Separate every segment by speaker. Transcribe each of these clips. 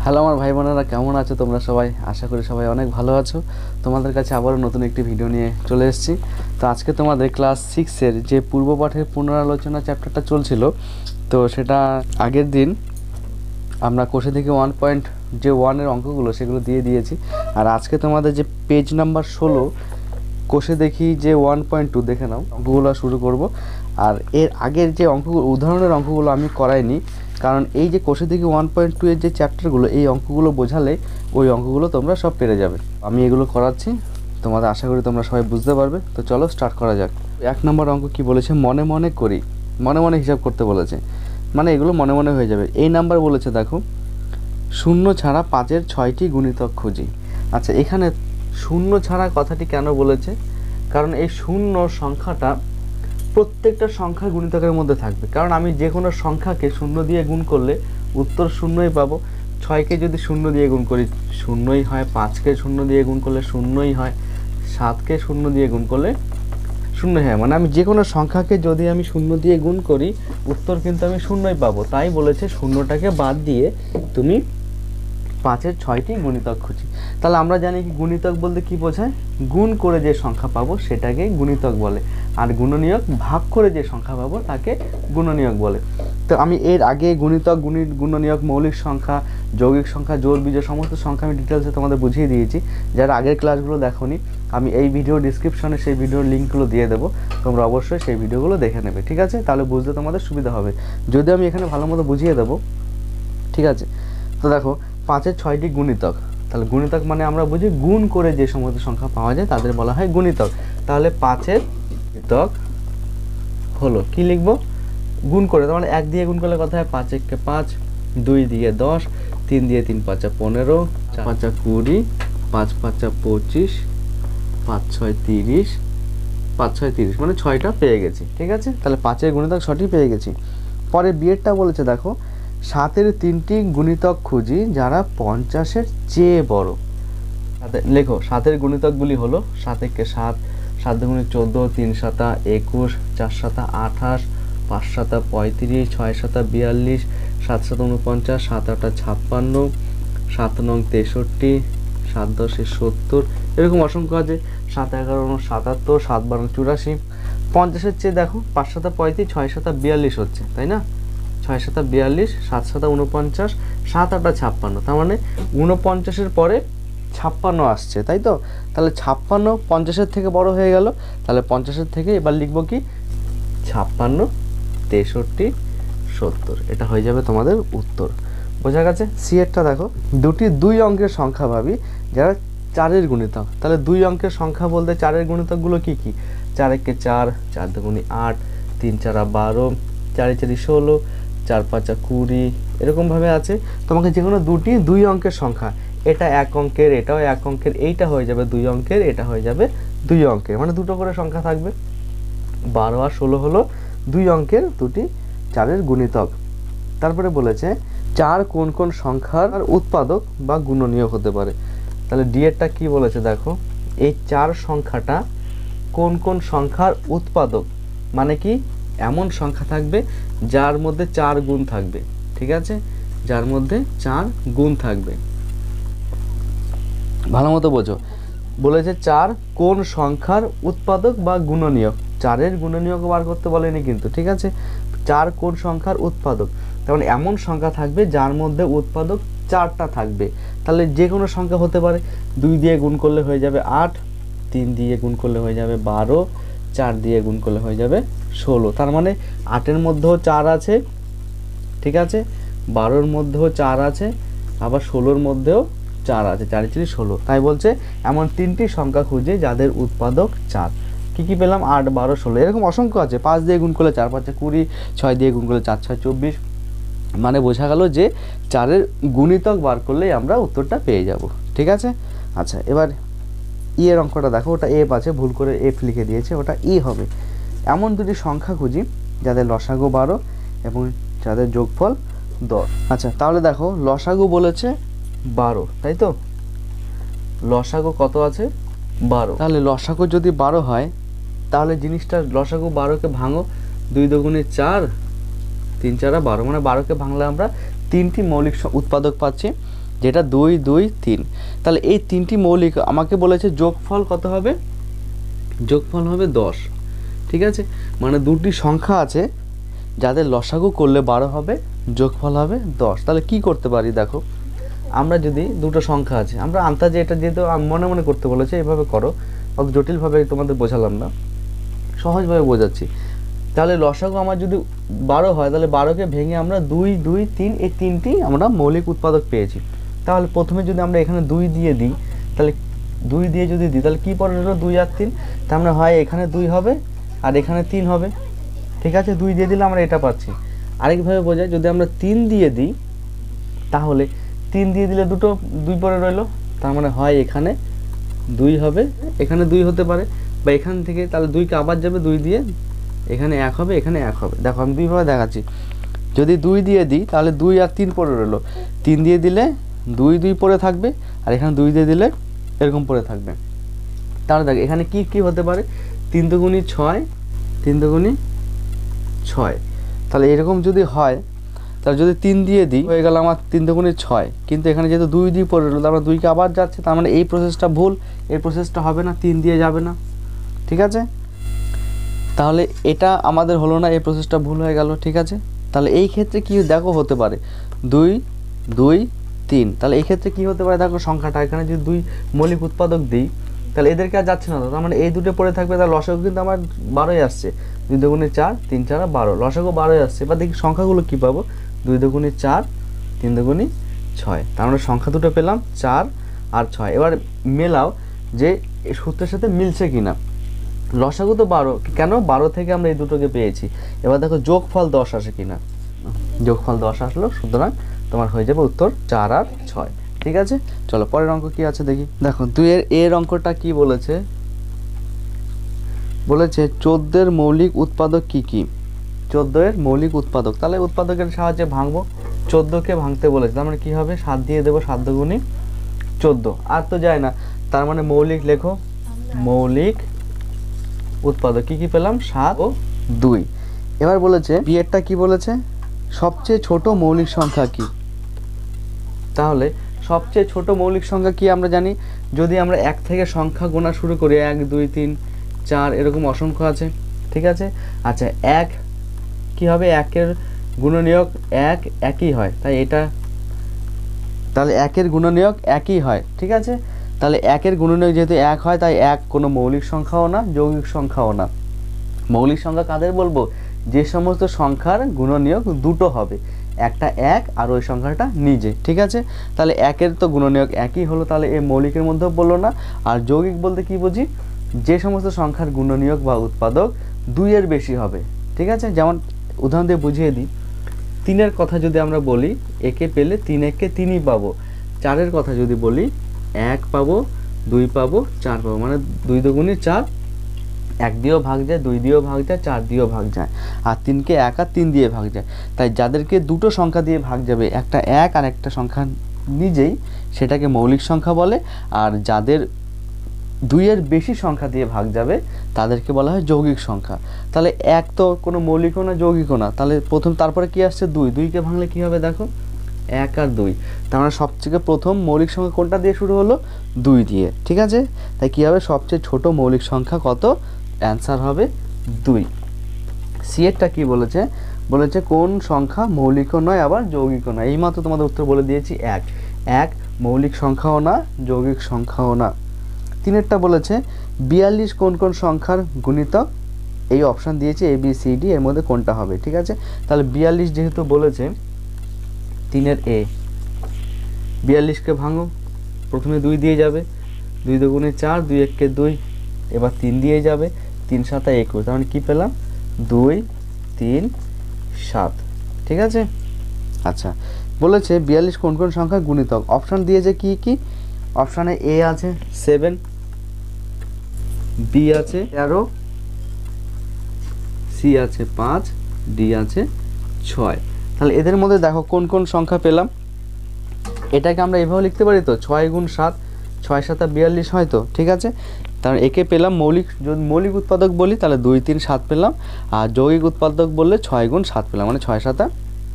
Speaker 1: Hello আমার ভাই বোনেরা, কেমন আছো তোমরা সবাই? আশা করি সবাই অনেক ভালো আছো। তোমাদের কাছে আবারও নতুন একটি ভিডিও নিয়ে চলে এসেছি। তো আজকে তোমাদের ক্লাস 6-এর যে পূর্বপাঠের পুনরালোচনা চ্যাপ্টারটা চলছিল, তো সেটা আগের দিন আমরা কোষে থেকে 1.1-এর অঙ্কগুলো সেগুলো দিয়ে দিয়েছি। আর আজকে তোমাদের যে পেজ নাম্বার 16 কোষে দেখি যে 1.2 দেখে নাও, অঙ্কগুলো শুরু করব। আর এর আগের যে অঙ্কগুলো, উদাহরণের অঙ্কগুলো আমি করাইনি, কারণ এই যে কোষে থেকে 1.2 এর যে চ্যাপ্টারগুলো, এই অঙ্কগুলো বোঝালে ওই অঙ্কগুলো তোমরা সব পেরে যাবে। আমি এগুলো করাচ্ছি, তোমাদের আশা করি তোমরা সবাই বুঝতে পারবে। তো চলো স্টার্ট করা যাক। 1 নম্বর অঙ্ক কি বলেছে? মনে মনে করি, মনে মনে হিসাব করতে বলেছে, মানে এগুলো মনে মনে হয়ে যাবে। এই নাম্বার বলেছে দেখো, শূন্য ছাড়া 5-এর 6টি গুণিতক খুঁজি। আচ্ছা, এখানে শূন্য ছাড়া কথাটি কেন বলেছে? কারণ এই শূন্য সংখ্যাটা প্রত্যেকটা সংখ্যার গুণিতকের মধ্যে থাকবে। কারণ আমি যে কোনো সংখ্যাকে শূন্য দিয়ে গুণ করলে উত্তর শূন্যই পাবো। 6কে যদি শূন্য দিয়ে গুণ করি শূন্যই হয়, 5কে শূন্য দিয়ে গুণ করলে শূন্যই হয়, 7কে শূন্য দিয়ে গুণ করলে শূন্যই হয়। মানে আমি যে কোনো সংখ্যাকে যদি আমি শূন্য দিয়ে গুণ করি উত্তর কিন্তু আমি শূন্যই পাবো। তাই বলেছে শূন্যটাকে বাদ দিয়ে তুমি 5-এর 6টি গুণিতক খুঁজি। তাহলে আমরা জানি কি গুণিতক বলতে কি বোঝায়? গুণ করে যে সংখ্যা পাবো সেটাকে গুণিতক বলে, আর গুণনীয়ক ভাগ করে যে সংখ্যা পাবো তাকে গুণনীয়ক বলে। তো আমি এর আগে গুণিতক, গুণনীয়ক, মৌলিক সংখ্যা, যৌগিক সংখ্যা, জোড় বিজোড় সমস্ত সংখ্যা আমি ডিটেলসে তোমাদের বুঝিয়ে দিয়েছি। যারা আগের ক্লাসগুলো দেখোনি, আমি এই ভিডিও ডিসক্রিপশনে সেই ভিডিওর লিঙ্কগুলো দিয়ে দেবো, তোমরা অবশ্যই সেই ভিডিওগুলো দেখে নেবে, ঠিক আছে? তাহলে বুঝতে তোমাদের সুবিধা হবে, যদি আমি এখানে ভালো মতো বুঝিয়ে দেবো, ঠিক আছে? তো দেখো, 5-এর 6টি গুণিতক, তাহলে গুণিতক মানে আমরা বুঝি গুণ করে যে সমস্ত সংখ্যা পাওয়া যায় তাদের বলা হয় গুণিতক। তাহলে 5-এর গুণিতক হলো, কি লিখবো? গুণ করে, তার মানে 1 দিয়ে গুণ করলে কথা হয় 5 একে 5, 2 দিয়ে 10, 3 দিয়ে 3 5 15, 4 5 20, 5 5 25, 5 6 30, 5 6 30, মানে 6টা পেয়ে গেছি, ঠিক আছে? তাহলে 5-এর গুণিতক 6টি পেয়ে গেছি। পরে বিয়েরটা বলেছে দেখো, 7-এর 3টি গুণিতক খুঁজি যারা 50-এর চেয়ে বড়। লেখো 7-এর গুণিতকগুলি হলো 7 একে 7, 7 দুগুণে 14, 3 7 21, 4 7 28, 5 7 35, 6 7 42, 7 7 49, 7 8 56, 7 9 63, 7 10 70, এরকম অসংখ্য আছে। 7 11 77, 7 12 84। 50-এর চেয়ে দেখো 5 7 35, 6 7 42 হচ্ছে, তাই না? 6 7 42, 7 7 49, 7 8 56, তার মানে 49-এর পরে 56 আসছে, তাই তো? তাহলে 56 50-এর থেকে বড় হয়ে গেল। তাহলে 50-এর থেকে এবার লিখবো কি? 56, 63, 70, এটা হয়ে যাবে তোমাদের উত্তর। বোঝা গেছে? সি এরটা দেখো, দুটি 2 অঙ্কের সংখ্যা ভাবি যারা 4-এর গুণিতক। তাহলে 2 অঙ্কের সংখ্যা বলতে 4-এর গুণিতকগুলো কি কি? 4 একে 4, 4 দুগুণে 8, 3 4 12, 4 4 16, 4 5 20, এরকমভাবে আছে। তোমাকে যে কোনো দুটি 2 অঙ্কের সংখ্যা, এটা 1 অঙ্কের, এটাও 1 অঙ্কের, এইটা হয়ে যাবে 2 অঙ্কের, এটা হয়ে যাবে 2 অঙ্কের, মানে দুটো করে সংখ্যা থাকবে। 12 আর 16 হলো 2 অঙ্কের দুটি 4-এর গুণিতক। তারপরে বলেছে 4 কোন কোন সংখ্যার উৎপাদক বা গুণনীয়ক হতে পারে। তাহলে ডি এরটা কি বলেছে দেখো, এই 4 সংখ্যাটা কোন কোন সংখ্যার উৎপাদক, মানে কি এমন সংখ্যা থাকবে যার মধ্যে 4 গুণ থাকবে, ঠিক আছে? যার মধ্যে 4 গুণ থাকবে, ভালো মতো বোঝো। বলেছে 4 কোন সংখ্যার উৎপাদক বা গুণনীয়ক, 4-এর গুণনীয়ক বার করতে বলেনি কিন্তু, ঠিক আছে? 4 কোন সংখ্যার উৎপাদক, তার মানে এমন সংখ্যা থাকবে যার মধ্যে উৎপাদক 4টা থাকবে। তাহলে যে কোনো সংখ্যা হতে পারে। 2 দিয়ে গুণ করলে হয়ে যাবে 8, 3 দিয়ে গুণ করলে হয়ে যাবে 12, 4 দিয়ে গুণ করলে হয়ে যাবে 16, তার মানে 8-এর মধ্যেও 4 আছে, ঠিক আছে? 12-এর মধ্যেও 4 আছে, আবার 16-এর মধ্যেও 4 আছে, 4 4 16। তাই বলছে এমন 3টি সংখ্যা খুঁজে যাদের উৎপাদক 4। কি কি পেলাম? 8 12 16, এরকম অসংখ্য আছে। 5 দিয়ে গুণ করলে 4 5 20, 6 দিয়ে গুণ করলে 4 6 24, মানে বোঝা গেল যে 4-এর গুণিতক বার করলেই আমরা উত্তরটা পেয়ে যাব, ঠিক আছে? আচ্ছা, এবার ই এর অঙ্কটা দেখো, ওটা এফ আছে, ভুল করে এফ লিখে দিয়েছে, ওটা ই হবে। এমন দুটি সংখ্যা খুঁজি যাদের লসাগু 12 এবং যাদের যোগফল 10। আচ্ছা, তাহলে দেখো লসাগু বলেছে 12, তাই তো? লসাগু কত আছে? 12। তাহলে লসাগু যদি 12 হয়, তাহলে জিনিসটা লসাগু 12কে ভাঙো, 2 দুগুণে 4, 3 4 12, মানে 12কে ভাঙলে আমরা 3টি মৌলিক উৎপাদক পাচ্ছি। যেটা 2 2 3। তাহলে এই তিনটি মৌলিক আমাকে বলেছে যোগফল কত হবে, যোগফল হবে 10। ঠিক আছে, মানে দুটি সংখ্যা আছে যাদের লসাগু করলে 12 হবে, যোগফল হবে 10। তাহলে কি করতে পারি দেখো, আমরা যদি দুটো সংখ্যা আছে, আমরা আন্দাজে এটা যেহেতু মনে মনে করতে বলেছে এভাবে করো, অত জটিলভাবে তোমাদের বোঝালাম না, সহজভাবে বোঝাচ্ছি। তাহলে লসাগু আমার যদি 12 হয়, তাহলে 12কে ভেঙে আমরা 2 2 3 এই তিনটি আমরা মৌলিক উৎপাদক পেয়েছি। তাহলে প্রথমে যদি আমরা এখানে 2 দিয়ে দিই, তাহলে 2 দিয়ে যদি দিই তাহলে কী পড়ে হলো 2 আর 3, তার মানে হয় এখানে 2 হবে আর এখানে 3 হবে। ঠিক আছে, 2 দিয়ে দিলে আমরা এটা পাচ্ছি। আরেকভাবে বোঝায়, যদি আমরা 3 দিয়ে দিই তাহলে 3 দিয়ে দিলে দুটো 2 পরে রইলো, তার মানে হয় এখানে 2 হবে, এখানে 2 হতে পারে, বা এখান থেকে তাহলে 2কে আবার যাবে 2 দিয়ে, এখানে 1 হবে, এখানে 1 হবে। দেখো আমি দুইভাবে দেখাচ্ছি, যদি 2 দিয়ে দিই তাহলে 2 আর 3 পড়ে রইলো, 3 দিয়ে দিলে 2 2 পড়ে থাকবে, আর এখানে 2 দিয়ে দিলে এরকম পড়ে থাকবে। তাহলে দেখো এখানে কি কি হতে পারে, 3 দুগুণী 6, 3 দুগুণী 6। তাহলে এরকম যদি হয়, তাহলে যদি 3 দিয়ে দিই হয়ে গেল আমার 3 দুগুণী 6, কিন্তু এখানে যেহেতু 2 2 পড়ে রইলো, তার মানে 2কে আবার যাচ্ছে, তার মানে এই প্রসেসটা ভুল, এই প্রসেসটা হবে না, 3 দিয়ে যাবে না। ঠিক আছে, তাহলে এটা আমাদের হলো না, এই প্রসেসটা ভুল হয়ে গেল। ঠিক আছে, তাহলে এই ক্ষেত্রে কি দেখো হতে পারে 2 2 3। তাহলে এই ক্ষেত্রে কি হতে পারে দেখো, সংখ্যাটা এখানে যদি 2 মৌলিক উৎপাদক দিই তাহলে এদেরকে আর যাচ্ছে না, তার মানে এই দুটো পড়ে থাকবে, তাহলে লসাগু কিন্তু আমার 12ই আসছে, 2 দুগুণে 4 3 4 12, লসাগু 12ই আসছে। এবার দেখি সংখ্যাগুলো কি পাবো, 2 দুগুণে 4 3 দুগুণে 6, তার মানে সংখ্যা দুটো পেলাম 4 আর 6। এবার মেলাও যে এই সূত্রের সাথে মিলছে কিনা। লসাগু তো 12, কেন 12 থেকে আমরা এই দুটোকে পেয়েছি। এবার দেখো যোগফল 10 আসে কিনা, যোগফল 10 আসলো, সুতরাং তোমার হয়ে যাবে উত্তর 4 আর 6। ঠিক আছে, চলো পরের অঙ্ক কি আছে দেখি। দেখো 2 এর অঙ্কটা কি বলেছে, বলেছে 14 এর মৌলিক উৎপাদক কি কি। 14 এর মৌলিক উৎপাদক, তাহলে উৎপাদকের সাহায্যে ভাঙবো। 14কে ভাঙতে বলেছে, তার মানে কি হবে, 7 দিয়ে দেবো, 7 দুগুণী 14, আর তো যায় না, তার মানে মৌলিক লেখো, মৌলিক উৎপাদক কি কি পেলাম, 7 ও 2। এবার বলেছে বিয়েরটা কি বলেছে, সবচেয়ে ছোট মৌলিক সংখ্যা কি। তাহলে সবচেয়ে ছোট মৌলিক সংখ্যা কি আমরা জানি, যদি আমরা 1 থেকে সংখ্যা গোনা শুরু করি, 1 2 3 4 এরকম অসংখ্য আছে। ঠিক আছে, আচ্ছা 1 কি হবে, 1-এর গুণনীয়ক 1 একই হয়, তাই এটা, তাহলে 1-এর গুণনীয়ক একই হয়। ঠিক আছে, তাহলে 1-এর গুণনীয়ক যেহেতু 1 হয়, তাই 1 কোনো মৌলিক সংখ্যাও না, যৌগিক সংখ্যাও না। মৌলিক সংখ্যা কাদের বলবো, যে সমস্ত সংখ্যার গুণনীয়ক দুটো হবে, একটা 1 আর ওই সংখ্যাটা নিজে। ঠিক আছে, তাহলে 1-এর তো গুণনীয়ক একই হলো, তাহলে এই মৌলিকের মধ্যেও বললো না। আর যৌগিক বলতে কি বুঝি, যে সমস্ত সংখ্যার গুণনীয়ক বা উৎপাদক 2-এর বেশি হবে। ঠিক আছে, যেমন উদাহরণ দিয়ে বুঝিয়ে দিই, 3-এর কথা যদি আমরা বলি, একে পেলে 3 1-কে 3ই পাবো। 4-এর কথা যদি বলি, 1 পাবো, 2 পাবো, 4 পাবো, মানে 2 দুগুণী 4, 1 দিয়েও ভাগ যায়, 2 দিয়েও ভাগ যায়, 4 দিয়েও ভাগ যায়, আর 3কে 1 আর 3 দিয়ে ভাগ যায়। তাই যাদেরকে দুটো সংখ্যা দিয়ে ভাগ যাবে, একটা 1 আর একটা সংখ্যা নিজেই, সেটাকে মৌলিক সংখ্যা বলে। আর যাদের 2-এর বেশি সংখ্যা দিয়ে ভাগ যাবে তাদেরকে বলা হয় যৌগিক সংখ্যা। তাহলে 1 তো কোনো মৌলিকও না, যৌগিকও না, তাহলে তারপরে কি আসছে 2, 2কে ভাঙলে কি হবে দেখো, 1 আর 2, তার মানে সবথেকে প্রথম মৌলিক সংখ্যা কোনটা দিয়ে শুরু হলো, 2 দিয়ে। ঠিক আছে, তাই কি হবে, সবচেয়ে ছোট মৌলিক সংখ্যা কত, অ্যান্সার হবে 2। সি-এরটা কি বলেছে, বলেছে কোন সংখ্যা মৌলিকও নয় আবার যৌগিকও নয়। এইমাত্র তোমাদের উত্তর বলে দিয়েছি, 1 মৌলিক সংখ্যাও না, যৌগিক সংখ্যাও না। 3-এরটা বলেছে 42 কোন কোন সংখ্যার গুণিতক, এই অপশান দিয়েছে এ বি সি ডি, এর মধ্যে কোনটা হবে। ঠিক আছে, তাহলে 42 যেহেতু বলেছে, 3-এর এ, 42কে ভাঙো, প্রথমে 2 দিয়ে যাবে, 2 দুগুণে 4, 2 1-কে 2, এবার 3 দিয়ে যাবে, 3 7 21, তার মানে কী পেলাম, 2 3 7। ঠিক আছে, আচ্ছা বলেছে 42 কোন কোন সংখ্যার গুণিতক, অপশান দিয়েছে কি কি, অপশানে এ আছে 7, বি আছে 13, সি আছে 5, ডি আছে 6। তাহলে এদের মধ্যে দেখো কোন কোন সংখ্যা পেলাম, এটাকে আমরা এভাবে লিখতে পারি তো, 6 গুণ 7, 6 7 42 হয় তো। ঠিক আছে, তাহলে একে পেলাম মৌলিক, যদি মৌলিক উৎপাদক বলি তাহলে 2 3 7 পেলাম, আর যৌগিক উৎপাদক বললে 6 গুণ 7 পেলাম, মানে 6 7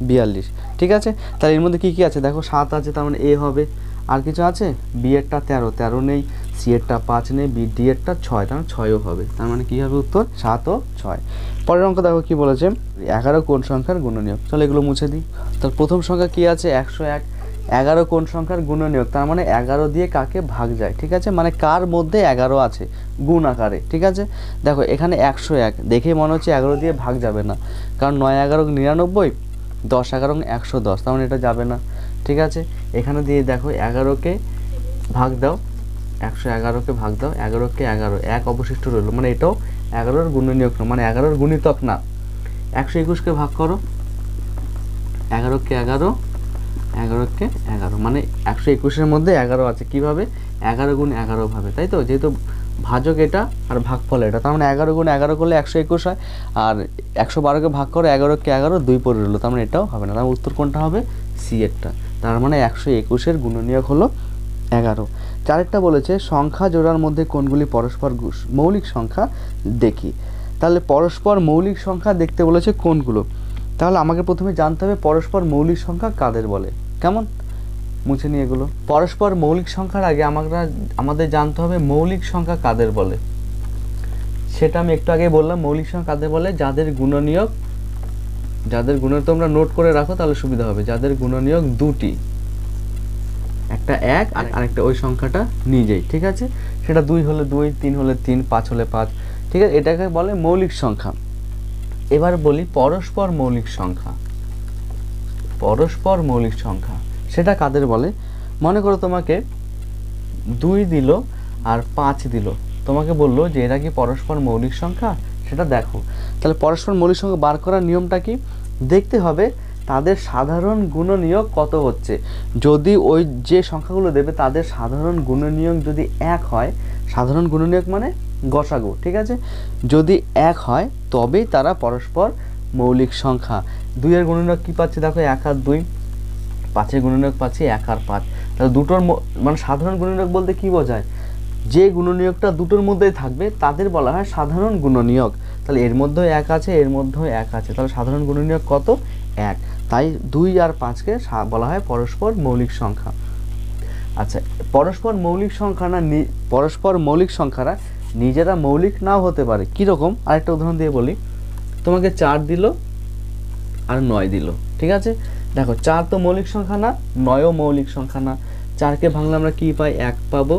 Speaker 1: 42। ঠিক আছে, তাহলে এর মধ্যে কী কী আছে দেখো, 7 আছে, তার মানে এ হবে। আর কিছু আছে, বি এরটা 13, 13 নেই, সি এরটা 5 নেই, ডি এরটা 6, তার মানে 6ও হবে। তার মানে কী হবে উত্তর 7 ও 6। পরের অঙ্ক দেখো কী বলেছে, 11 কোন সংখ্যার গুণনীয়ক। চলো এগুলো মুছে দিই। তার প্রথম সংখ্যা কী আছে 101, 11 কোন সংখ্যার গুণনীয়ক, তার মানে 11 দিয়ে কাকে ভাগ যায়। ঠিক আছে, মানে কার মধ্যে 11 আছে গুণ আকারে। ঠিক আছে, দেখো এখানে 101 দেখেই মনে হচ্ছে 11 দিয়ে ভাগ যাবে না, কারণ 9 11 99, 10 11 110, তার মানে এটা যাবে না। ঠিক আছে, এখানে দিয়ে দেখো 11কে ভাগ দাও, 111কে ভাগ দাও, 11কে 11, 1 অবশিষ্ট রইল, মানে এটাও 11-র গুণনীয়ক না, মানে 11-র গুণিতক না। 121কে ভাগ করো, 11কে 11, 11কে 11, মানে 121-এর মধ্যে 11 আছে। কীভাবে, 11 গুণ 11 ভাবে, তাই তো, যেহেতু ভাজক এটা আর ভাগফল এটা, তার মানে 11 গুণ 11 করলে 121 হয়, আর 112কে ভাগ করো 11কে 11, 2 পড়ে রইলো, তার মানে এটাও হবে না। তার উত্তর কোনটা হবে, সি এরটা। তার মানে 121-এর গুণনীয়ক হলো 11। চারেরটা বলেছে সংখ্যা জোড়ার মধ্যে কোনগুলি পরস্পর মৌলিক সংখ্যা দেখি। তাহলে পরস্পর মৌলিক সংখ্যা দেখতে বলেছে কোনগুলো, তাহলে আমাকে প্রথমে জানতে হবে পরস্পর মৌলিক সংখ্যা কাদের বলে। কেমন, মুছে নিয়ে এগুলো। পরস্পর মৌলিক সংখ্যার আগে আমাদের জানতে হবে মৌলিক সংখ্যা কাদের বলে। সেটা আমি একটু আগে বললাম, মৌলিক সংখ্যা কাদের বলে, যাদের গুণনীয়ক, তোমরা নোট করে রাখো তাহলে সুবিধা হবে, যাদের গুণনীয়ক দুটি, একটা 1 আর আরেকটা ওই সংখ্যাটা নিজেই। ঠিক আছে, সেটা 2 হলে 2, 3 হলে 3, 5 হলে 5। ঠিক আছে, এটাকে বলে মৌলিক সংখ্যা। এবার বলি পরস্পর মৌলিক সংখ্যা। পরস্পর মৌলিক সংখ্যা সেটা কাদের বলে, মনে করো তোমাকে 2 দিল আর 5 দিল, তোমাকে বললো যে এরা কি পরস্পর মৌলিক সংখ্যা, সেটা দেখো। তাহলে পরস্পর মৌলিক সংখ্যা বার করার নিয়মটা কি, দেখতে হবে তাদের সাধারণ গুণনীয়ক কত হচ্ছে। যদি ওই যে সংখ্যাগুলো দেবে তাদের সাধারণ গুণনীয়ক যদি 1 হয়, সাধারণ গুণনীয়ক মানে গসাগু, ঠিক আছে, যদি 1 হয় তবেই তারা পরস্পর মৌলিক সংখ্যা। 2 এর গুণনীয়ক কী পাচ্ছি দেখো, 1 আর 2, 5 এর গুণনীয়ক পাচ্ছি 1 আর 5। তাহলে দুটোর মানে সাধারণ গুণনীয়ক বলতে কি বোঝায়, যে গুণনীয়কটা দুটোর মধ্যেই থাকবে তাদের বলা হয় সাধারণ গুণনীয়ক। তাহলে এর মধ্যেও 1 আছে, এর মধ্যেও 1 আছে, তাহলে সাধারণ গুণনীয়ক কত, 1। তাই 2 আর 5কে বলা হয় পরস্পর মৌলিক সংখ্যা। আচ্ছা, পরস্পর মৌলিক সংখ্যা না, পরস্পর মৌলিক সংখ্যারা নিজেরা মৌলিক নাও হতে পারে। কীরকম, আরেকটা উদাহরণ দিয়ে বলি, তোমাকে 4 দিল আর 9 দিল। ঠিক আছে, দেখো 4 তো মৌলিক সংখ্যা না, 9ও মৌলিক সংখ্যা না। 4কে ভাঙলে আমরা কি পাই, 1 পাবো,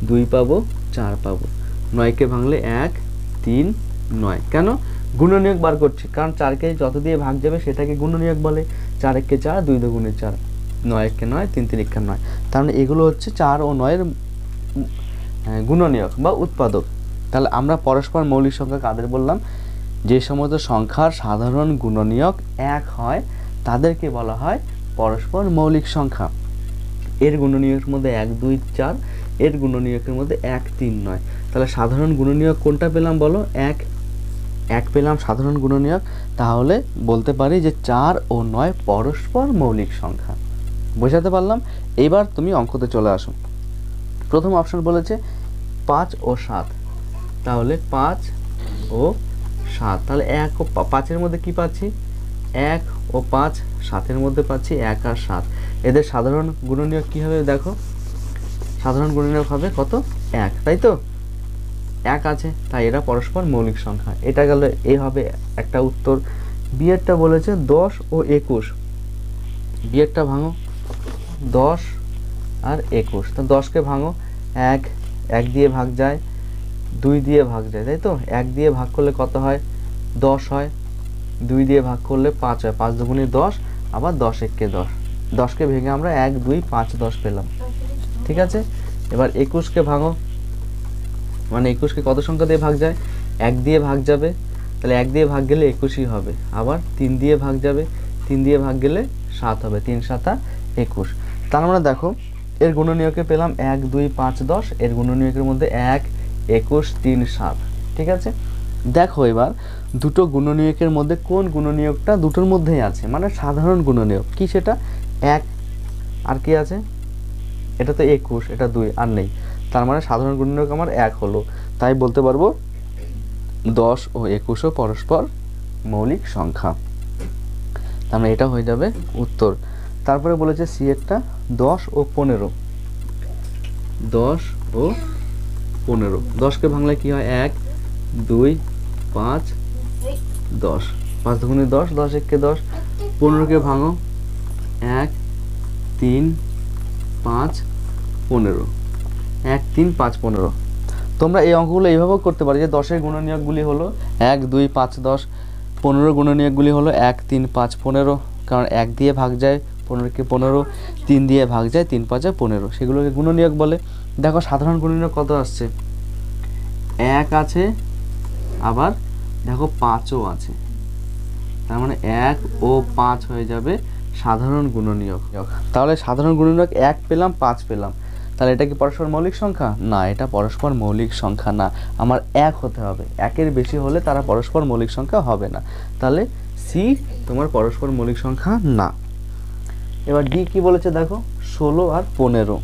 Speaker 1: 2 পাবো, 4 পাবো। 9কে ভাঙলে 1 3 9, কেন, গুণনীয়ক বার করছি, কারণ 4কে যত দিয়ে ভাগ যাবে সেটাকে গুণনীয়ক বলে। 4 একে 4, 2 দুগুণে 4, 9 একে 9, 3 3 একে 9। তার মানে এগুলো হচ্ছে 4 ও 9-এর গুণনীয়ক বা উৎপাদক। তাহলে আমরা পরস্পর মৌলিক সংখ্যা কাদের বললাম, যে সমস্ত সংখ্যার সাধারণ গুণনীয়ক 1 হয় তাদেরকে বলা হয় পরস্পর মৌলিক সংখ্যা। এর গুণনীয়কের মধ্যে 1 2 4, এর গুণনীয়কের মধ্যে 1 3 9। তাহলে সাধারণ গুণনীয়ক কোনটা পেলাম বলো, 1 পেলাম সাধারণ গুণনীয়ক। তাহলে বলতে পারি যে 4 ও 9 পরস্পর মৌলিক সংখ্যা। বোঝাতে পারলাম। এবার তুমি অঙ্কতে চলে আসো। প্রথম অপশন বলেছে 5 ও 7, তাহলে 5 ও 7, তাহলে 1 ও 5-এর মধ্যে কি পাচ্ছি, 1 ও 5, 7-এর মধ্যে পাচ্ছি 1 আর 7। এদের সাধারণ গুণনীয়ক কী হবে দেখো, সাধারণ গুণনীয়ক হবে কত, 1, তাই তো, 1 আছে, তাই এরা পরস্পর মৌলিক সংখ্যা। এটা গেল, এই হবে একটা উত্তর। বিয়েরটা বলেছে 10 ও 21, বিয়েরটা ভাঙো, 10 আর 21। তো 10কে ভাঙো, 1 দিয়ে ভাগ যায়, 2 দিয়ে ভাগ যায়, তাই তো, 1 দিয়ে ভাগ করলে কত হয়, 10 হয়, 2 দিয়ে ভাগ করলে 5 হয়, 5 দুগুণে 10, আবার 10 একে 10, 10কে ভেঙে আমরা 1 2 5 10 পেলাম। ঠিক আছে, এবার 21কে ভাঙো, মানে 21কে কত সংখ্যা দিয়ে ভাগ যায়, 1 দিয়ে ভাগ যাবে, তাহলে 1 দিয়ে ভাগ গেলে 21ই হবে, আবার 3 দিয়ে ভাগ যাবে, 3 দিয়ে ভাগ গেলে 7 হবে, 3 7 21। তার মানে দেখো এর গুণনীয়কে পেলাম 1 2 5 10, এর গুণনীয়কের মধ্যে 1 21 3 7। ঠিক আছে, দেখো এবার দুটো গুণনীয়কের মধ্যে কোন গুণনীয়কটা দুটোর মধ্যেই আছে, মানে সাধারণ গুণনীয়ক কি, সেটা 1 আর কি আছে, এটা তো 21, এটা 2 আর নেই, তার মানে সাধারণ গুণনীয়ক আমার 1 হলো। তাই বলতে পারবো 10 ও 21ও পরস্পর মৌলিক সংখ্যা। তার মানে এটা হয়ে যাবে উত্তর। তারপরে বলেছে সি এরটা 10 ও 15, 10 ও 15, 10কে ভাঙলে কি হয় 1 2 5 10, 5 দুগুণে 10, 10 একে 10, 15কে ভাঙো 1 3 5 15, 1 3 5 15। তোমরা এই অঙ্কগুলো এইভাবেও করতে পারো যে 10-এর গুণনীয়কগুলি হলো 1 2 5 10, 15 গুণনীয়কগুলি হলো 1 3 5 15, কারণ 1 দিয়ে ভাগ যায় 15কে 15, 3 দিয়ে ভাগ যায় 3 5 15, সেগুলোকে গুণনীয়ক বলে। দেখো সাধারণ গুণনীয়ক কত আসছে, 1 আছে, আবার দেখো 5ও আছে, তার মানে 1 ও 5 হয়ে যাবে সাধারণ গুণনীয়ক। তাহলে সাধারণ গুণনীয়ক 1 পেলাম 5 পেলাম, তাহলে এটা কি পরস্পর মৌলিক সংখ্যা? না, এটা পরস্পর মৌলিক সংখ্যা না, আমার 1 হতে হবে, 1-এর বেশি হলে তারা পরস্পর মৌলিক সংখ্যা হবে না, তাহলে সি তোমার পরস্পর মৌলিক সংখ্যা না। এবার ডি কি বলেছে দেখো, 16 আর 15,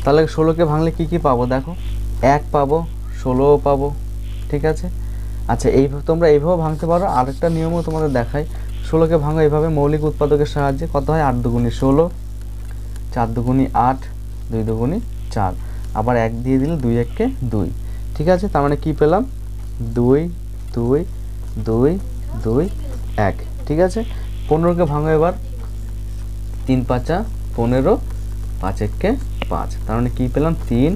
Speaker 1: তাহলে 16কে ভাঙলে কি কি পাবো দেখো, 1 পাবো, 16ও পাবো, ঠিক আছে। আচ্ছা তোমরা এইভাবে ভাঙতে পারো, আরেকটা নিয়মও তোমাদের দেখাই। 16কে ভাঙো এইভাবে মৌলিক উৎপাদকের সাহায্যে, কত হয় 8 দুগুণী 16, 4 দুগুণী 8, 2 দুগুণী 4, আবার 1 দিয়ে দিলে 2 1কে 2, ঠিক আছে। তার মানে কি পেলাম 2 2 2 2 1, ঠিক আছে। 15কে ভাঙো এবার, 3 5 15, 5 1কে 5, তার মানে কি পেলাম 3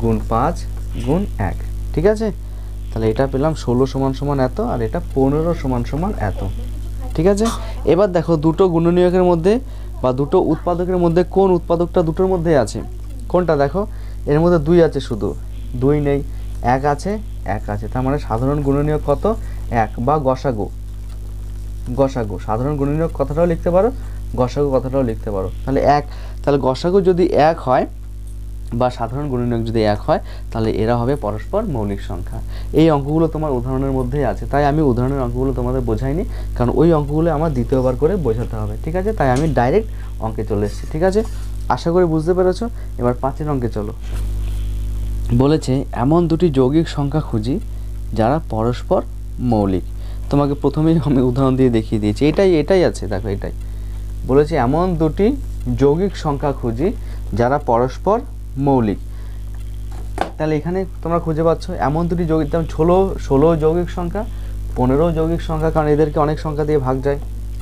Speaker 1: গুণ 5 গুণ 1, ঠিক আছে। তাহলে এটা পেলাম 16 সমান সমান এত, আর এটা 15 সমান সমান এত, ঠিক আছে। এবার দেখো দুটো গুণনীয়কের মধ্যে বা দুটো উৎপাদকের মধ্যে কোন উৎপাদকটা দুটোর মধ্যে আছে, কোনটা দেখো, এর মধ্যে 2 আছে, শুধু 2 নেই, 1 আছে 1 আছে, তার মানে সাধারণ গুণনীয়ক কত 1, বা গসাগু, গসাগু সাধারণ গুণনীয়ক কথাটাও লিখতে পারো, গসাগু কথাটাও লিখতে পারো। তাহলে 1, তাহলে গসাগু যদি 1 হয় বা সাধারণ গুণনীয়ক যদি 1 হয়, তাহলে এরা হবে পরস্পর মৌলিক সংখ্যা। এই অঙ্কগুলো তোমার উদাহরণের মধ্যেই আছে, তাই আমি উদাহরণের অঙ্কগুলো তোমাদের বোঝাইনি, কারণ ওই অঙ্কগুলো আমার দ্বিতীয়বার করে বোঝাতে হবে, ঠিক আছে। তাই আমি ডাইরেক্ট অঙ্কে চলে এসেছি, ঠিক আছে। আশা করি বুঝতে পেরেছো। এবার 5-এর অঙ্কে চলো। বলেছে এমন দুটি যৌগিক সংখ্যা খুঁজি যারা পরস্পর মৌলিক। তোমাকে প্রথমেই আমি উদাহরণ দিয়ে দেখিয়ে দিয়েছি, এটাই আছে, দেখো এটাই বলেছে, এমন দুটি যৌগিক সংখ্যা খুঁজি যারা পরস্পর মৌলিক। তাহলে এখানে তোমরা খুঁজে পাচ্ছ এমন দুটি যৌগিক, যেমন 16 যৌগিক সংখ্যা, 15 যৌগিক সংখ্যা, কারণ এদেরকে অনেক সংখ্যা দিয়ে ভাগ যায়,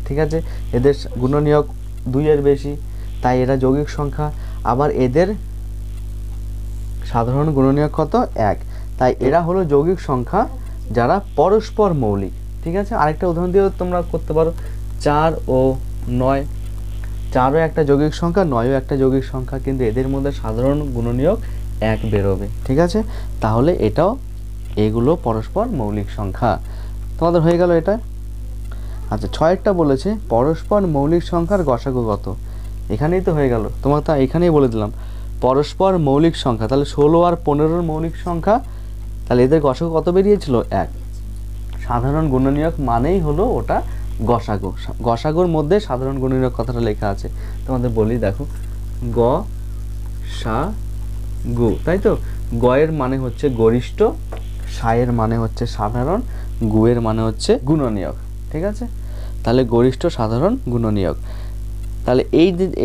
Speaker 1: ঠিক আছে। এদের গুণনীয়ক 2-এর বেশি, তাই এরা যৌগিক সংখ্যা। আবার এদের সাধারণ গুণনীয়ক কত 1, তাই এরা হলো যৌগিক সংখ্যা যারা পরস্পর মৌলিক, ঠিক আছে। আরেকটা উদাহরণ দিয়েও তোমরা করতে পারো, 4 ও 9, 4ও একটা যৌগিক সংখ্যা, 9ও একটা যৌগিক সংখ্যা, কিন্তু এদের মধ্যে সাধারণ গুণনীয়ক 1 বেরোবে, ঠিক আছে। তাহলে এটাও, এগুলো পরস্পর মৌলিক সংখ্যা। তোমাদের হয়ে গেল এটা। আচ্ছা 6-এরটা বলেছে পরস্পর মৌলিক সংখ্যার গসাগু কত। এখানেই তো হয়ে গেল, তোমার তো এখানেই বলে দিলাম পরস্পর মৌলিক সংখ্যা, তাহলে 16 আর 15-র মৌলিক সংখ্যা, তাহলে এদের গসাগু কত বেরিয়েছিল 1। সাধারণ গুণনীয়ক মানেই হলো ওটা গসাগু, গসাগুর মধ্যে সাধারণ গুণনীয়ক কথাটা লেখা আছে। তোমাদের বলি দেখো, গ সা গু, তাই তো। গয়ের মানে হচ্ছে গরিষ্ঠ, সায়ের মানে হচ্ছে সাধারণ, গুয়ের মানে হচ্ছে গুণনীয়ক, ঠিক আছে। তাহলে গরিষ্ঠ সাধারণ গুণনীয়ক, তাহলে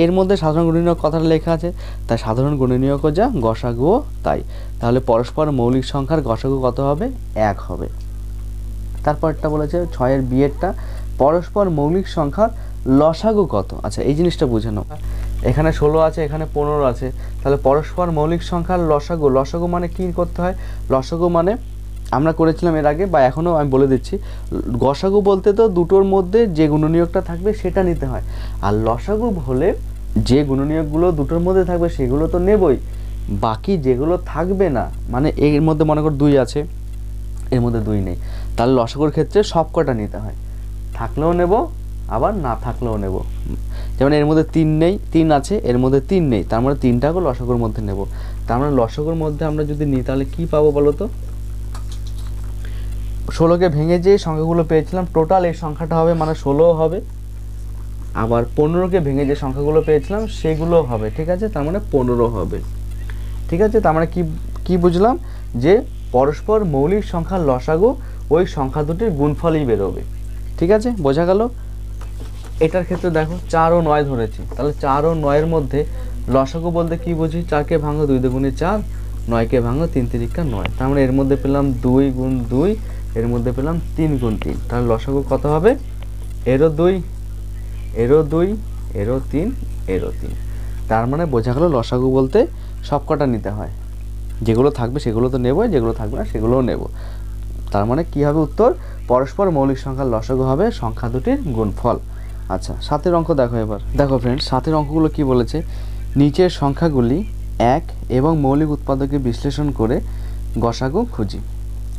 Speaker 1: এর মধ্যে সাধারণ গুণনীয়ক কথাটা লেখা আছে, তাই সাধারণ গুণনীয়কও যা, গসাগুও তাই। তাহলে পরস্পর মৌলিক সংখ্যার গসাগু কত হবে 1 হবে। তারপরটা বলেছে 6-এর বিয়েরটা, পরস্পর মৌলিক সংখ্যার লসাগু কত। আচ্ছা এই জিনিসটা বুঝে নাও, এখানে 16 আছে, এখানে 15 আছে, তাহলে পরস্পর মৌলিক সংখ্যার লসাগু, লসাগু মানে কি করতে হয়, লসাগু মানে আমরা করেছিলাম এর আগে, বা এখনও আমি বলে দিচ্ছি, গসাগু বলতে তো দুটোর মধ্যে যে গুণনীয়কটা থাকবে সেটা নিতে হয়, আর লসাগু হলে যে গুণনীয়কগুলো দুটোর মধ্যে থাকবে সেগুলো তো নেবই, বাকি যেগুলো থাকবে না, মানে এর মধ্যে মনে কর 2 আছে, এর মধ্যে 2 নেই, তাহলে লসাগুর ক্ষেত্রে সব কটা নিতে হয়, থাকলেও নেব আবার না থাকলেও নেব। যেমন এর মধ্যে 3 নেই, 3 আছে, এর মধ্যে 3 নেই, তার মানে 3টাকে লসাগুর মধ্যে নেব। তার মানে লসাগুর মধ্যে আমরা যদি নিই তাহলে কি পাবো বলো তো, 16কে ভেঙে যে সংখ্যাগুলো পেয়েছিলাম টোটাল এই সংখ্যাটা হবে, মানে 16 হবে, আবার 15কে ভেঙে যে সংখ্যাগুলো পেয়েছিলাম সেগুলো হবে, ঠিক আছে, তার মানে 15 হবে, ঠিক আছে। তার মানে কি বুঝলাম, যে পরস্পর মৌলিক সংখ্যার লসাগু ওই সংখ্যা দুটির গুণফলই বেরোবে, ঠিক আছে, বোঝা গেল। এটার ক্ষেত্রে দেখো 4 ও 9 ধরেছি, তাহলে 4 ও 9-এর মধ্যে লসাগু বলতে কি বুঝি? 4কে ভাঙো 2 দুগুণে 4, 9কে ভাঙো 3 তিরিকা 9। তার মানে এর মধ্যে পেলাম 2 গুণ 2, এর মধ্যে পেলাম 3 গুণ 3। তাহলে লসাগু কত হবে? এরও 2, এরও 2, এরও 3, এরও 3। তার মানে বোঝা গেল লসাগু বলতে সব কটা নিতে হয়, যেগুলো থাকবে সেগুলো তো নেব, যেগুলো থাকবে না সেগুলোও নেব। তার মানে কি হবে উত্তর? পরস্পর মৌলিক সংখ্যার লসাগু হবে সংখ্যা দুটির গুণফল। আচ্ছা, 7-এর অঙ্ক দেখো এবার। দেখো ফ্রেন্ডস, 7-এর অঙ্কগুলো কি বলেছে? নিচের সংখ্যাগুলি এক এবং মৌলিক উৎপাদকে বিশ্লেষণ করে গসাগু খুঁজি।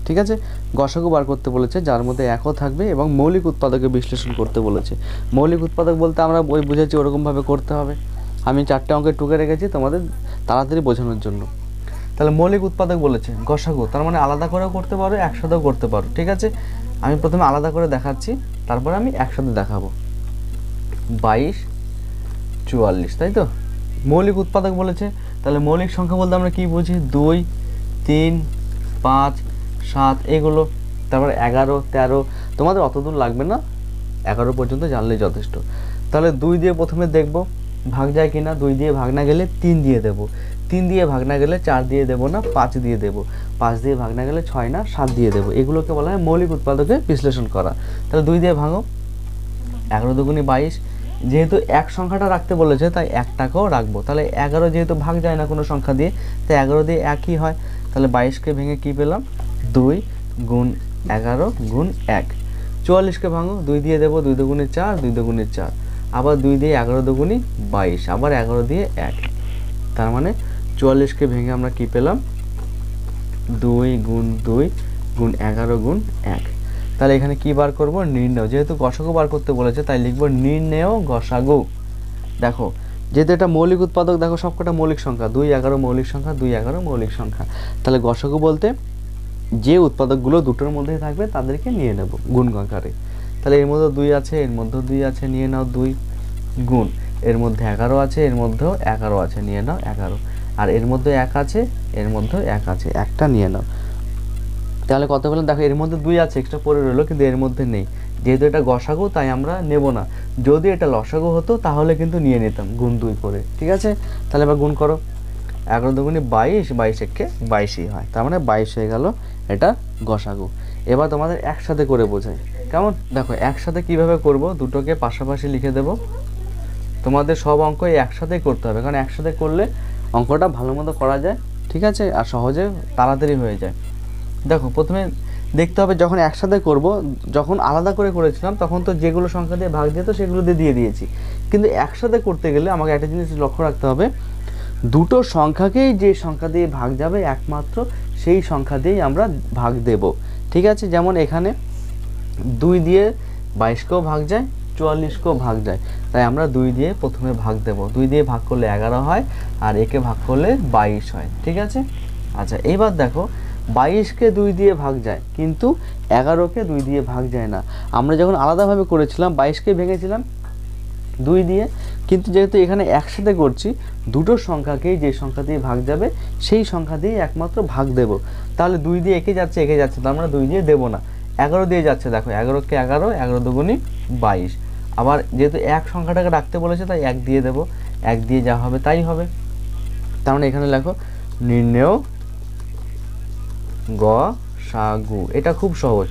Speaker 1: ঠিক আছে, গসাগু বার করতে বলেছে, যার মধ্যে একও থাকবে এবং মৌলিক উৎপাদকে বিশ্লেষণ করতে বলেছে। মৌলিক উৎপাদক বলতে আমরা বই বুঝেছি ওরকমভাবে করতে হবে। আমি 4টে অঙ্কে টুকে রেখেছি তোমাদের তাড়াতাড়ি বোঝানোর জন্য। তাহলে মৌলিক উৎপাদক বলেছে গসাগু, তার মানে আলাদা করেও করতে পারো, একসাথেও করতে পারো। ঠিক আছে, আমি প্রথমে আলাদা করে দেখাচ্ছি, তারপরে আমি একসাথে দেখাবো। 22, 44, তাই তো? মৌলিক উৎপাদক বলেছে, তাহলে মৌলিক সংখ্যা বলতে আমরা কি বুঝি? 2, 3, 5, 7 এগুলো। তারপরে 11, 13, তোমাদের অত দূর লাগবে না, 11 পর্যন্ত জানলেই যথেষ্ট। তাহলে 2 দিয়ে প্রথমে দেখব ভাগ যায় কিনা। 2 দিয়ে ভাগ না গেলে 3 দিয়ে দেব, 3 দিয়ে ভাগ না গেলে 4 দিয়ে দেব না, 5 দিয়ে দেব, 5 দিয়ে ভাগ না গেলে 6 না 7 দিয়ে দেব। এগুলোকে বলা হয় মৌলিক উৎপাদকে বিশ্লেষণ করা। তাহলে 2 দিয়ে ভাঙো, 11 দুগুণে 22। যেহেতু এক সংখ্যাটা রাখতে বলেছে তাই একটাকেও রাখবো। তাহলে 11 যেহেতু ভাগ যায় না কোনো সংখ্যা দিয়ে, তাই 11 দিয়ে একই হয়। তাহলে 22কে ভেঙে কি পেলাম? 2 গুণ 11 গুণ 1। 44কে ভাঙো, 2 দিয়ে দেবো, 2 দুগুণে 4, 2 দুগুণে 4, আবার 2 দিয়ে 11 দুগুণে 22, আবার 11 দিয়ে 1। তার মানে 44কে ভেঙে আমরা কি পেলাম? 2 গুণ 2 গুণ 11 গুণ 1। তাহলে এখানে কি বার করব? নির্ণয়। যেহেতু গসাগু বার করতে বলেছে তাই লিখব নির্ণেয় গসাগু। দেখো, যেহেতু এটা মৌলিক উৎপাদক, দেখো সবকটা মৌলিক সংখ্যা, 2, 11 মৌলিক সংখ্যা, 2, 11 মৌলিক সংখ্যা। তাহলে গসাগু বলতে যে উৎপাদকগুলো দুটোর মধ্যেই থাকবে তাদেরকে নিয়ে নেব গুণ আকারে। তাহলে এর মধ্যে 2 আছে, এর মধ্যেও 2 আছে, নিয়ে নাও 2 গুণ, এর মধ্যে 11 আছে, এর মধ্যেও 11 আছে, নিয়ে নাও 11। আর এর মধ্যে 1 আছে, এর মধ্যেও 1 আছে, একটা নিয়ে নাও। তাহলে কত পেলাম? দেখো এর মধ্যে 2 আছে, এক্সট্রা পড়ে রইলো, কিন্তু এর মধ্যে নেই। যেহেতু এটা গসাগু তাই আমরা নেব না। যদি এটা লসাগু হতো তাহলে কিন্তু নিয়ে নিতাম গুণ 2 করে। ঠিক আছে, তাহলে এবার গুণ করো। 11 দুগুণে 22, 22 একে 22ই হয়, তার মানে 22 হয়ে গেল এটা গসাগু। এবার তোমাদের একসাথে করে বোঝাই, কেমন? দেখো একসাথে কিভাবে করব, দুটোকে পাশাপাশি লিখে দেব। তোমাদের সব অঙ্কই একসাথেই করতে হবে, কারণ একসাথে করলে অঙ্কটা ভালো মতো করা যায়। ঠিক আছে, আর সহজে তাড়াতাড়ি হয়ে যায়। দেখো প্রথমে দেখতে হবে যখন একসাথে করব, যখন আলাদা করে করেছিলাম তখন তো যেগুলো সংখ্যা দিয়ে ভাগ যেত সেগুলো দিয়ে দিয়েছি, কিন্তু একসাথে করতে গেলে আমাকে একটা জিনিস লক্ষ্য রাখতে হবে, দুটো সংখ্যাকেই যে সংখ্যা দিয়ে ভাগ যাবে একমাত্র সেই সংখ্যা দিয়েই আমরা ভাগ দেব। ঠিক আছে, যেমন এখানে 2 দিয়ে 22কেও ভাগ যায়, 44কেও ভাগ যায়, তাই আমরা 2 দিয়ে প্রথমে ভাগ দেব। 2 দিয়ে ভাগ করলে 11 হয়, আর একে ভাগ করলে 22 হয়। ঠিক আছে, আচ্ছা এবার দেখো 22কে 2 দিয়ে ভাগ যায়, কিন্তু 11কে 2 দিয়ে ভাগ যায় না। আমরা যখন আলাদাভাবে করেছিলাম 22কে ভেঙেছিলাম 2 দিয়ে, কিন্তু যেহেতু এখানে একসাথে করছি দুটো সংখ্যাকেই যে সংখ্যা দিয়ে ভাগ যাবে সেই সংখ্যা দিয়ে একমাত্র ভাগ দেব। তাহলে 2 দিয়ে একে যাচ্ছে, তার আমরা 2 দিয়ে দেবো না। 11 দিয়ে যাচ্ছে, দেখো 11কে 11, 11 দুগুণে 22। আবার যেহেতু এক সংখ্যাটাকে রাখতে বলেছে তাই 1 দিয়ে দেবো, 1 দিয়ে যা হবে তাই হবে। তার মানে এখানে লেখো নির্ণেয় গসাগু। এটা খুব সহজ,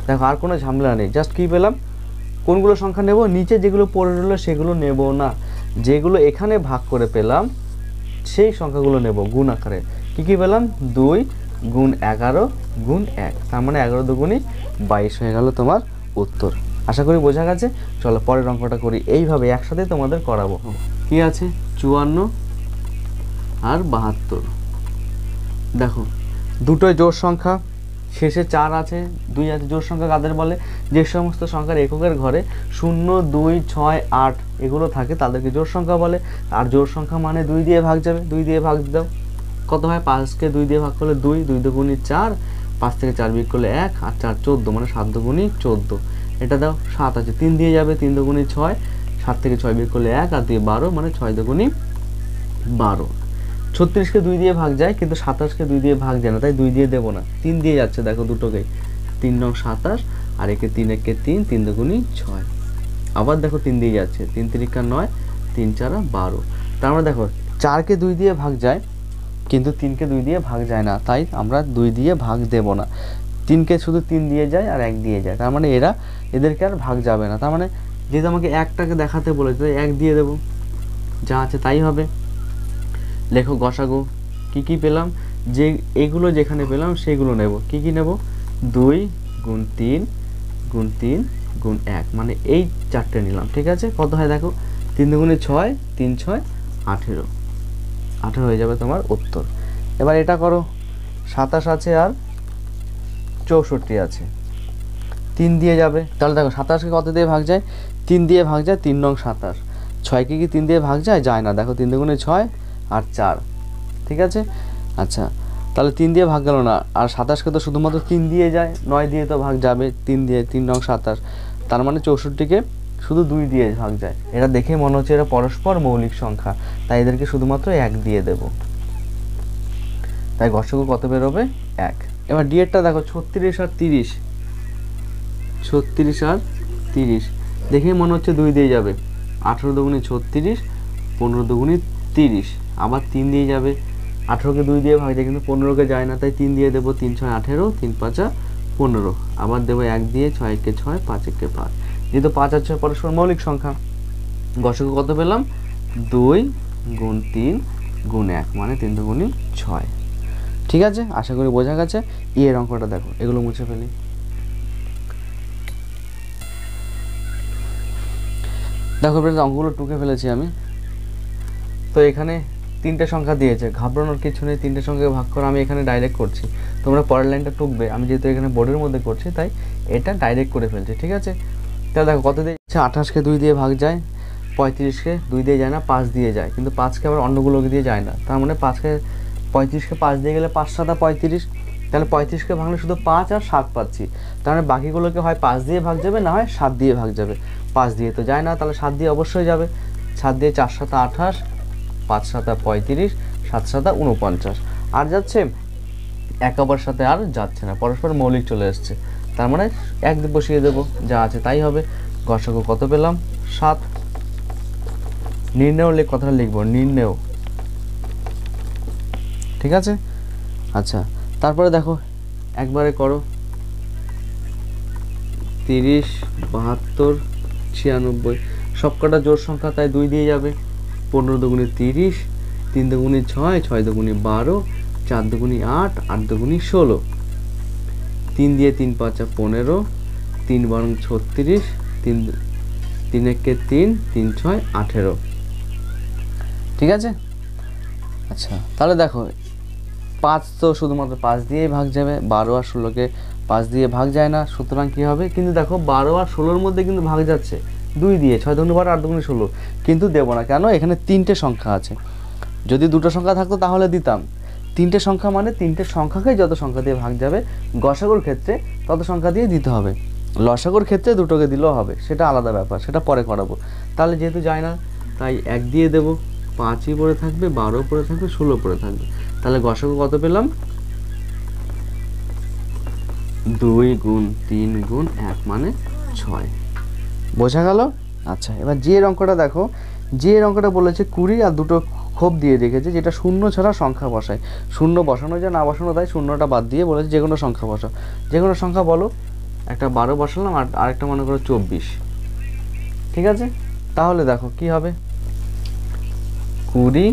Speaker 1: দেখো আর কোনো ঝামেলা নেই। জাস্ট কি পেলাম? কোনগুলো সংখ্যা নেব? নিচে যেগুলো পড়ে রইলো সেগুলো নেব না, যেগুলো এখানে ভাগ করে পেলাম সেই সংখ্যাগুলো নেব গুণ আকারে। কি পেলাম? 2 গুণ 11 গুণ 1, তার মানে 11 দুগুণে 22 হয়ে গেল তোমার উত্তর। আশা করি বোঝা গেছে। চলো পরের অঙ্কটা করি, এইভাবে একসাথে তোমাদের করাবো। কি আছে? 54 আর 72। দেখো দুটোই জোড় সংখ্যা, শেষে 4 আছে, 2 আছে। জোড় সংখ্যা কাদের বলে? যে সমস্ত সংখ্যার এককের ঘরে 0, 2, 6, 8 এগুলো থাকে তাদেরকে জোড় সংখ্যা বলে। আর জোড় সংখ্যা মানে 2 দিয়ে ভাগ যাবে, 2 দিয়ে ভাগ দাও, কত হয়? 5কে 2 দিয়ে ভাগ করলে 2, 2 দুগুণে 4, 5 থেকে 4 বিয়োগ করলে 1, আর 4 14, মানে 7 দুগুণে 14। এটা দাও, 7 আছে, 3 দিয়ে যাবে, 3 দুগুণে 6, 7 থেকে 6 বিয়োগ করলে 1, আর 2 12, মানে 6 দুগুণে 12। 36কে 2 দিয়ে ভাগ যায়, কিন্তু 27কে 2 দিয়ে ভাগ যায় না, তাই 2 দিয়ে দেবো না। 3 দিয়ে যাচ্ছে, দেখো দুটোকেই, 3 নং 27, আর একে 3 একে 3, 3 দুগুণে 6। আবার দেখো 3 দিয়ে যাচ্ছে, 3 3 9, 3 4 12। তার মানে দেখো 4কে 2 দিয়ে ভাগ যায়, কিন্তু 3কে 2 দিয়ে ভাগ যায় না, তাই আমরা 2 দিয়ে ভাগ দেব না। 3কে শুধু 3 দিয়ে যায় আর 1 দিয়ে যায়, তার মানে এদেরকে আর ভাগ যাবে না। তার মানে যেহেতু আমাকে 1টাকে দেখাতে বলেছে, 1 দিয়ে দেব, যা আছে তাই হবে। লেখো গসাগু। কি পেলাম, যে এগুলো যেখানে পেলাম সেগুলো নেব। কি নেব, 2 গুণ 3 গুণ 3 গুণ 1, মানে এই 4টে নিলাম। ঠিক আছে, কত হয় দেখো, 3 দুগুণে 6, 3 6 18, 18 হয়ে যাবে তোমার উত্তর। এবার এটা করো, 27 আছে আর 64 আছে, 3 দিয়ে যাবে। তাহলে দেখো 27কে কত দিয়ে ভাগ যায়, 3 দিয়ে ভাগ যায়, 3 নং 27। 6কে কি 3 দিয়ে ভাগ যায়, যায় না, দেখো 3 দুগুণে 6 আর 4। ঠিক আছে, আচ্ছা তাহলে 3 দিয়ে ভাগ গেল না, আর 27কে তো শুধুমাত্র 3 দিয়ে যায়, 9 দিয়ে তো ভাগ যাবে, 3 দিয়ে, 3 নং 27। তার মানে 64কে শুধু 2 দিয়ে ভাগ যায়। এটা দেখে মনে হচ্ছে এরা পরস্পর মৌলিক সংখ্যা, তাই এদেরকে শুধুমাত্র 1 দিয়ে দেব। তাই গসাগু কত বেরোবে, 1। এবার ডি এরটা দেখো, 36 আর 30, 36 আর 30 দেখেই মনে হচ্ছে 2 দিয়ে যাবে। 18 দুগুণে 36, 15 দুগুণে 30, আবার 3 দিয়ে যাবে। 18কে 2 দিয়ে ভাগ যায়, কিন্তু 15কে যায় না, তাই 3 দিয়ে দেবো। 3 6 18, 3 5 15, আবার দেবো 1 দিয়ে। 6 1 6, 5 1 5, যেহেতু 5 আর 6 পরস্পর মৌলিক সংখ্যা, গসাগু কত পেলাম, 2 গুণ 3 গুণ 1, মানে 3 দুগুণে 6। ঠিক আছে, আশা করি বোঝা গেছে। এর অঙ্কটা দেখো, এগুলো মুছে ফেলি। দেখো ফ্রেন্ডস, অঙ্কগুলো টুকে ফেলেছি আমি। তো এখানে 3টে সংখ্যা দিয়েছে, ঘাবড়ানোর কিছু নেই, 3টে সংখ্যাকে ভাগ করে আমি এখানে ডাইরেক্ট করছি। তোমরা পরের লাইনটা টুকবে, আমি যেহেতু এখানে বোর্ডের মধ্যে করছি তাই এটা ডাইরেক্ট করে ফেলছি। ঠিক আছে, তাহলে দেখো কত দিয়েছে, 28কে 2 দিয়ে ভাগ যায়, 35কে 2 দিয়ে যায় না, 5 দিয়ে যায়, কিন্তু 5কে আবার অন্যগুলোকে দিয়ে যায় না। তার মানে 35কে 5 দিয়ে গেলে 5 7 35, তাহলে 35কে ভাঙলে শুধু 5 আর 7 পাচ্ছি। তার মানে বাকিগুলোকে হয় 5 দিয়ে ভাগ যাবে, না হয় 7 দিয়ে ভাগ যাবে। 5 দিয়ে তো যায় না, তাহলে 7 দিয়ে অবশ্যই যাবে। 7 দিয়ে 4 7 28, 5 7 35, 7 7 49, আর যাচ্ছে 1 আবার সাথে আর যাচ্ছে না, পরস্পর মৌলিক চলে এসছে। তার মানে 1 বসিয়ে দেবো, যা আছে তাই হবে। গসাগু কত পেলাম, 7। নির্ণয় কথাটা লিখবো, নির্ণয়। ঠিক আছে, আচ্ছা তারপরে দেখো একবারে করো, 30 72 96, সবকটা জোড় সংখ্যা, তাই 2 দিয়ে যাবে। 15 দুগুণে 30, 3 দুগুণে 6, 6 দুগুণে 12, 4 দুগুণে 8, 8 দুগুণে 16, 3 দিয়ে 3 5 15, 3 12 36, 3 1 3, 3 6 18। ঠিক আছে, আচ্ছা তাহলে দেখো 5 তো শুধুমাত্র 5 দিয়েই ভাগ যাবে, 12 আর 16কে 5 দিয়ে ভাগ যায় না, সুতরাং কী হবে, কিন্তু দেখো 12 আর 16-র মধ্যে কিন্তু ভাগ যাচ্ছে 2 দিয়ে, 6 দুগুণে 12, 8 দুগুণে 16, কিন্তু দেবো না কেন, এখানে 3টে সংখ্যা আছে। যদি 2টো সংখ্যা থাকতো তাহলে দিতাম। 3টে সংখ্যা মানে 3টে সংখ্যাকেই যত সংখ্যা দিয়ে ভাগ যাবে, গসাগুর ক্ষেত্রে তত সংখ্যা দিয়ে দিতে হবে। লসাগুর ক্ষেত্রে 2টোকে দিলেও হবে, সেটা আলাদা ব্যাপার, সেটা পরে করাবো। তাহলে যেহেতু যায় না, তাই 1 দিয়ে দেবো। 5ই পড়ে থাকবে, 12 পড়ে থাকবে, 16 পড়ে থাকবে। তাহলে গসাগু কত পেলাম, 2 গুণ 3 গুণ 1, মানে 6। বোঝা গেল? আচ্ছা, এবার যে এর অঙ্কটা দেখো, যে এর অঙ্কটা বলেছে 20 আর 2টো খোপ দিয়ে রেখেছে, যেটা শূন্য ছাড়া সংখ্যা বসায়। শূন্য বসানো যায় না বসানো, তাই শূন্যটা বাদ দিয়ে বলেছে যে কোনো সংখ্যা বসাও। যে কোনো সংখ্যা বলো, একটা 12 বসালাম আর আরেকটা মনে করো 24। ঠিক আছে, তাহলে দেখো কি হবে, 20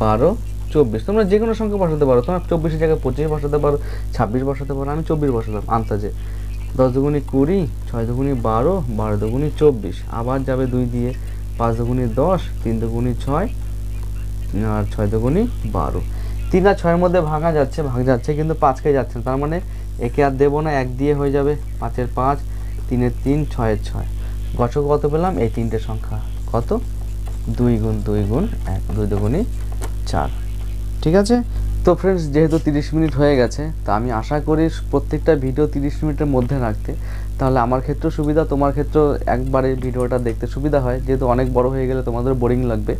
Speaker 1: 12 24, তোমরা যে কোনো সংখ্যা বসাতে পারো। তোমরা 24-এর জায়গায় 25 বসাতে পারো, 26 বসাতে পারো, আমি 24 বসালাম আন্দাজে। 10 দুগুণে 20, 6 দুগুণে 12, 12 দুগুণে 24, আবার যাবে 2 দিয়ে। 5 দুগুণে 10, 3 দুগুণে 6, আর 6 দুগুণে 12। 3 আর 6-এর মধ্যে ভাগ যাচ্ছে, কিন্তু 5কে যাচ্ছে না, তার মানে একে আর দেবো না, 1 দিয়ে হয়ে যাবে। 5-এর 5, 3-এর 3, 6-এর 6। গসাগু কত পেলাম, এই 3টে সংখ্যা কত, 2 গুণ 2 গুণ 1, 2 দুগুণে 4। ঠিক আছে, তো ফ্রেন্ডস যেহেতু 30 মিনিট হয়ে গেছে, তা আমি আশা করি প্রত্যেকটা ভিডিও 30 মিনিটের মধ্যে রাখতে, তাহলে আমার ক্ষেত্রেও সুবিধা, তোমার ক্ষেত্রেও একবারে ভিডিওটা দেখতে সুবিধা হয়, যেহেতু অনেক বড় হয়ে গেলে তোমাদের বোরিং লাগবে।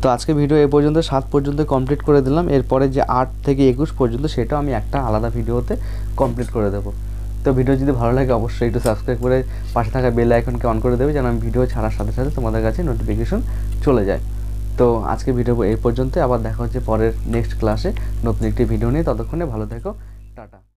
Speaker 1: তো আজকে ভিডিও এ পর্যন্ত 7 পর্যন্ত কমপ্লিট করে দিলাম। এরপরে যে 8 থেকে 21 পর্যন্ত, সেটাও আমি একটা আলাদা ভিডিওতে কমপ্লিট করে দেবো। তো ভিডিও যদি ভালো লাগে অবশ্যই একটু সাবস্ক্রাইব করে পাশে থাকা বেল আইকনকে অন করে দেবে, যেন আমি ভিডিও ছাড়ার সাথে সাথে তোমাদের কাছে নোটিফিকেশন চলে যায়। তো আজকে ভিডিও এই পর্যন্ত, আবার দেখা হচ্ছে পরের নেক্সট ক্লাসে নতুন একটি ভিডিও নিয়ে। ততক্ষণে ভালো থেকো, টাটা।